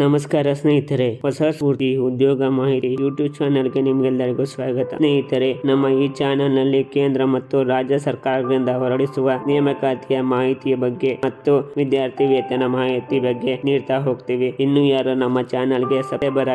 ನಮಸ್ಕಾರ ಸ್ನೇಹಿತರೆ, ಹೊಸ ಸ್ಫೂರ್ತಿ ಉದ್ಯೋಗ ಮಾಹಿತಿ ಯೂಟ್ಯೂಬ್ ಚಾನೆಲ್ಗೆ ನಿಮ್ಗೆಲ್ಲರಿಗೂ ಸ್ವಾಗತ. ಸ್ನೇಹಿತರೆ, ನಮ್ಮ ಈ ಚಾನೆಲ್ ನಲ್ಲಿ ಕೇಂದ್ರ ಮತ್ತು ರಾಜ್ಯ ಸರ್ಕಾರದಿಂದ ಹೊರಡಿಸುವ ನೇಮಕಾತಿಯ ಮಾಹಿತಿಯ ಬಗ್ಗೆ ಮತ್ತು ವಿದ್ಯಾರ್ಥಿ ವೇತನ ಮಾಹಿತಿ ಬಗ್ಗೆ ನೀಡ್ತಾ ಹೋಗ್ತೀವಿ. ಇನ್ನು ಯಾರು ನಮ್ಮ ಚಾನೆಲ್ಗೆ ಸಬ್ಸ್ಕ್ರೈಬರ್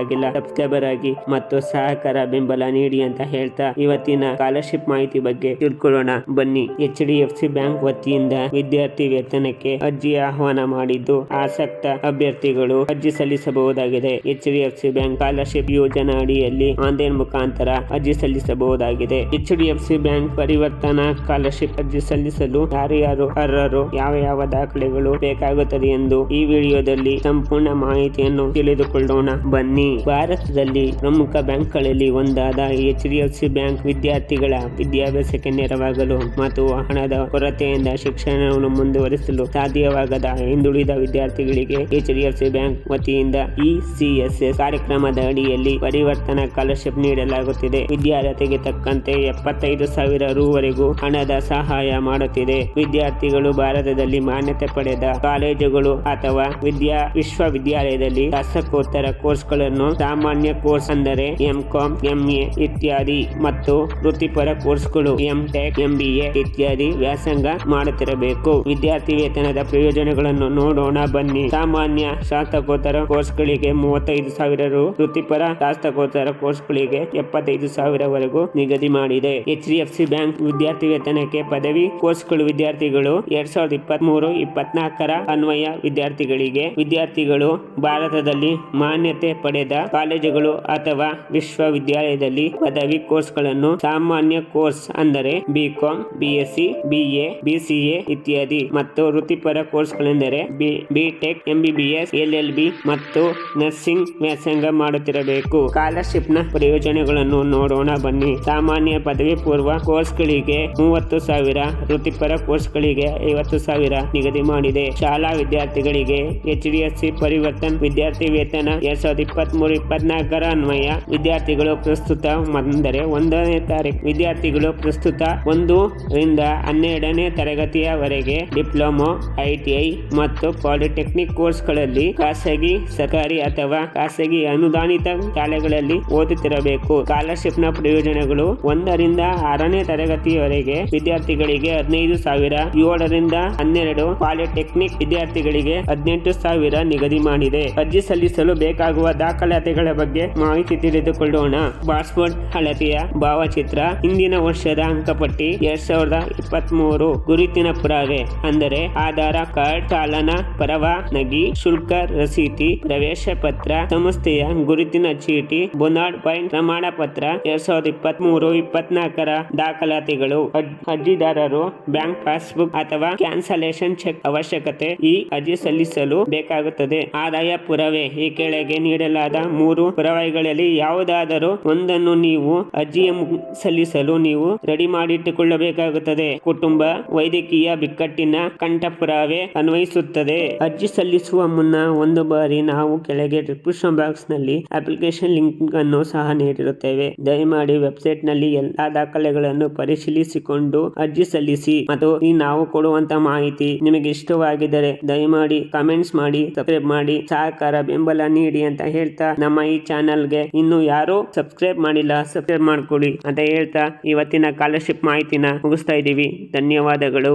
ಆಗಿ ಮತ್ತು ಸಹಕಾರ ಬೆಂಬಲ ನೀಡಿ ಅಂತ ಹೇಳ್ತಾ ಇವತ್ತಿನ ಸ್ಕಾಲರ್ಶಿಪ್ ಮಾಹಿತಿ ಬಗ್ಗೆ ತಿಳ್ಕೊಳ್ಳೋಣ ಬನ್ನಿ. HDFC ಬ್ಯಾಂಕ್ ವತಿಯಿಂದ ವಿದ್ಯಾರ್ಥಿ ವೇತನಕ್ಕೆ ಅರ್ಜಿ ಆಹ್ವಾನ ಮಾಡಿದ್ದು ಆಸಕ್ತ ಅಭ್ಯರ್ಥಿಗಳು ಅರ್ಜಿ ಸಲ್ಲಿಸಬಹುದಾಗಿದೆ. HDFC ಬ್ಯಾಂಕ್ ಸ್ಕಾಲರ್ಶಿಪ್ ಯೋಜನಾ ಅಡಿಯಲ್ಲಿ ಆನ್ಲೈನ್ ಮುಖಾಂತರ ಅರ್ಜಿ ಸಲ್ಲಿಸಬಹುದಾಗಿದೆ. HDFC ಬ್ಯಾಂಕ್ ಪರಿವರ್ತನಾ ಸ್ಕಾಲರ್ಶಿಪ್ ಅರ್ಜಿ ಸಲ್ಲಿಸಲು ಯಾರು ಅರ್ಹರು, ಯಾವ ದಾಖಲೆಗಳು ಬೇಕಾಗುತ್ತದೆ ಎಂದು ಈ ವಿಡಿಯೋದಲ್ಲಿ ಸಂಪೂರ್ಣ ಮಾಹಿತಿಯನ್ನು ತಿಳಿದುಕೊಳ್ಳೋಣ ಬನ್ನಿ. ಭಾರತದಲ್ಲಿ ಪ್ರಮುಖ ಬ್ಯಾಂಕ್ಗಳಲ್ಲಿ ಒಂದಾದ HDFC ಬ್ಯಾಂಕ್ ವಿದ್ಯಾರ್ಥಿಗಳ ವಿದ್ಯಾಭ್ಯಾಸಕ್ಕೆ ನೆರವಾಗಲು ಮತ್ತು ಹಣದ ಕೊರತೆಯಿಂದ ಶಿಕ್ಷಣವನ್ನು ಮುಂದುವರಿಸಲು ಸಾಧ್ಯವಾಗದ ಹಿಂದುಳಿದ ವಿದ್ಯಾರ್ಥಿಗಳಿಗೆ HDFC ಬ್ಯಾಂಕ್ ವತಿಯಿಂದ ECSS ಕಾರ್ಯಕ್ರಮದ ಅಡಿಯಲ್ಲಿ ಪರಿವರ್ತನಾ ಸ್ಕಾಲರ್ಶಿಪ್ ನೀಡಲಾಗುತ್ತಿದೆ. ವಿದ್ಯಾರ್ಥಿಗೆ ತಕ್ಕಂತೆ 75,000 ರೂವರೆಗೂ ಹಣದ ಸಹಾಯ ಮಾಡುತ್ತಿದೆ. ವಿದ್ಯಾರ್ಥಿಗಳು ಭಾರತದಲ್ಲಿ ಮಾನ್ಯತೆ ಪಡೆದ ಕಾಲೇಜುಗಳು ಅಥವಾ ವಿಶ್ವವಿದ್ಯಾಲಯದಲ್ಲಿ ಸ್ನಾತಕೋತ್ತರ ಕೋರ್ಸ್ಗಳನ್ನು, ಸಾಮಾನ್ಯ ಕೋರ್ಸ್ ಅಂದರೆ MCom, MA ಇತ್ಯಾದಿ ಮತ್ತು ವೃತ್ತಿಪರ ಕೋರ್ಸ್ಗಳು MTech, MBA ಇತ್ಯಾದಿ ವ್ಯಾಸಂಗ ಮಾಡುತ್ತಿರಬೇಕು. ವಿದ್ಯಾರ್ಥಿ ವೇತನದ ಪ್ರಯೋಜನಗಳನ್ನು ನೋಡೋಣ ಬನ್ನಿ. ಸಾಮಾನ್ಯ ಸ್ನಾತಕೋತ್ತರ ಕೋರ್ಸ್ಗಳಿಗೆ 35,000 ರು, ವೃತ್ತಿಪರ ಸ್ನಾತಕೋತ್ತರ ಕೋರ್ಸ್ಗಳಿಗೆ 75,000 ವರೆಗೂ ನಿಗದಿ ಮಾಡಿದೆ. HDFC ಬ್ಯಾಂಕ್ ವಿದ್ಯಾರ್ಥಿ ವೇತನಕ್ಕೆ ಪದವಿ ಕೋರ್ಸ್ಗಳು ವಿದ್ಯಾರ್ಥಿಗಳು 2023-24 ಅನ್ವಯ ವಿದ್ಯಾರ್ಥಿಗಳು ಭಾರತದಲ್ಲಿ ಮಾನ್ಯತೆ ಪಡೆದ ಕಾಲೇಜುಗಳು ಅಥವಾ ವಿಶ್ವವಿದ್ಯಾಲಯದಲ್ಲಿ ಪದವಿ ಕೋರ್ಸ್ಗಳನ್ನು, ಸಾಮಾನ್ಯ ಕೋರ್ಸ್ ಅಂದರೆ BCom, BSc, BA, BCA ಇತ್ಯಾದಿ ಮತ್ತು ವೃತ್ತಿಪರ ಕೋರ್ಸ್ಗಳೆಂದರೆ BTech, MBBS, LLB ಮತ್ತು ನರ್ಸಿಂಗ್ ವ್ಯಾಸಂಗ ಮಾಡುತ್ತಿರಬೇಕು. ಸ್ಕಾಲರ್ಶಿಪ್ ನ ಪ್ರಯೋಜನಗಳನ್ನು ನೋಡೋಣ ಬನ್ನಿ. ಸಾಮಾನ್ಯ ಪದವಿ ಪೂರ್ವ ಕೋರ್ಸ್ಗಳಿಗೆ 30,000, ವೃತ್ತಿಪರ ಕೋರ್ಸ್ಗಳಿಗೆ 50,000 ನಿಗದಿ ಮಾಡಿದೆ. ಶಾಲಾ ವಿದ್ಯಾರ್ಥಿಗಳಿಗೆ HDFC ಪರಿವರ್ತನ್ ವಿದ್ಯಾರ್ಥಿ ವೇತನ 2023-24 ಅನ್ವಯ ವಿದ್ಯಾರ್ಥಿಗಳು ಪ್ರಸ್ತುತ ಅಂದರೆ 1ನೇ ತಾರೀಕು ವಿದ್ಯಾರ್ಥಿಗಳು ಪ್ರಸ್ತುತ 1 ರಿಂದ 12ನೇ ತರಗತಿಯವರೆಗೆ ಡಿಪ್ಲೊಮೊ, ITI ಮತ್ತು ಪಾಲಿಟೆಕ್ನಿಕ್ ಕೋರ್ಸ್ಗಳಲ್ಲಿ ಖಾಸಗಿ, ಸರ್ಕಾರಿ ಅಥವಾ ಖಾಸಗಿ ಅನುದಾನಿತ ಶಾಲೆಗಳಲ್ಲಿ ಓದುತ್ತಿರಬೇಕು. ಸ್ಕಾಲರ್ಶಿಪ್ ನ ಪ್ರಯೋಜನಗಳು: 1 ರಿಂದ 6ನೇ ತರಗತಿಯವರೆಗೆ ವಿದ್ಯಾರ್ಥಿಗಳಿಗೆ 15,000, 7 ರಿಂದ 12 ಪಾಲಿಟೆಕ್ನಿಕ್ ವಿದ್ಯಾರ್ಥಿಗಳಿಗೆ 18,000 ನಿಗದಿ ಮಾಡಿದೆ. ಅರ್ಜಿ ಸಲ್ಲಿಸಲು ಬೇಕಾಗುವ ದಾಖಲಾತಿಗಳ ಬಗ್ಗೆ ಮಾಹಿತಿ ತಿಳಿದುಕೊಳ್ಳೋಣ. ಪಾಸ್ಪೋರ್ಟ್ ಅಳತೆಯ ಭಾವಚಿತ್ರ, ಹಿಂದಿನ ವರ್ಷದ ಅಂಕಪಟ್ಟಿ 2023, ಗುರುತಿನ ಪುರಾವೆ ಅಂದರೆ ಆಧಾರ ಕಾರ್ಡ್, ಚಾಲನಾ ಪರವಾನಗಿ, ಶುಲ್ಕ ರಸೀತಿ, ಪ್ರವೇಶ ಪತ್ರ, ಸಂಸ್ಥೆಯ ಗುರುತಿನ ಚೀಟಿ, ಬೊನಾಡ್ ಪಾಯಿಂಟ್ ಪ್ರಮಾಣ ಪತ್ರ. 2023-24 ದಾಖಲಾತಿಗಳು: ಅರ್ಜಿದಾರರು ಬ್ಯಾಂಕ್ ಪಾಸ್ಬುಕ್ ಅಥವಾ ಕ್ಯಾನ್ಸಲೇಷನ್ ಚೆಕ್ ಅವಶ್ಯಕತೆ. ಈ ಅರ್ಜಿ ಸಲ್ಲಿಸಲು ಬೇಕಾಗುತ್ತದೆ ಆದಾಯ ಪುರಾವೆ. ಈ ಕೆಳಗೆ ನೀಡಲಾದ 3 ಪುರಾವೆಗಳಲ್ಲಿ ಯಾವುದಾದರೂ ಒಂದನ್ನು ನೀವು ಅರ್ಜಿ ಸಲ್ಲಿಸಲು ನೀವು ರೆಡಿ ಮಾಡಿಟ್ಟುಕೊಳ್ಳಬೇಕಾಗುತ್ತದೆ. ಕುಟುಂಬ, ವೈದ್ಯಕೀಯ ಬಿಕ್ಕಟ್ಟಿನ ಕಂಠ ಪುರಾವೆ ಅನ್ವಯಿಸುತ್ತದೆ. ಅರ್ಜಿ ಸಲ್ಲಿಸುವ ಮುನ್ನ ಒಂದು ಬಾರಿ ನಾವು ಕೆಳಗೆ ಡಿಸ್ಕ್ರಿಪ್ಷನ್ ಬಾಕ್ಸ್ ನಲ್ಲಿ ಅಪ್ಲಿಕೇಶನ್ ಲಿಂಕ್ ಅನ್ನು ಸಹ ನೀಡಿರುತ್ತೇವೆ. ದಯಮಾಡಿ ವೆಬ್ಸೈಟ್ ನಲ್ಲಿ ಎಲ್ಲಾ ದಾಖಲೆಗಳನ್ನು ಪರಿಶೀಲಿಸಿಕೊಂಡು ಅರ್ಜಿ ಸಲ್ಲಿಸಿ. ಮತ್ತು ನಾವು ಕೊಡುವಂತ ಮಾಹಿತಿ ನಿಮಗೆ ಇಷ್ಟವಾಗಿದ್ದರೆ ದಯಮಾಡಿ ಕಮೆಂಟ್ಸ್ ಮಾಡಿ, ಸಬ್ಸ್ಕ್ರೈಬ್ ಮಾಡಿ, ಸಹಕಾರ ಬೆಂಬಲ ನೀಡಿ ಅಂತ ಹೇಳ್ತಾ, ನಮ್ಮ ಈ ಚಾನೆಲ್ಗೆ ಇನ್ನು ಯಾರು ಸಬ್ಸ್ಕ್ರೈಬ್ ಮಾಡಿಲ್ಲ ಸಬ್ಸ್ಕ್ರೈಬ್ ಮಾಡ್ಕೊಳ್ಳಿ ಅಂತ ಹೇಳ್ತಾ ಇವತ್ತಿನ ಸ್ಕಾಲರ್ಶಿಪ್ ಮಾಹಿತಿನ ಮುಗಿಸ್ತಾ ಇದ್ದೀವಿ. ಧನ್ಯವಾದಗಳು.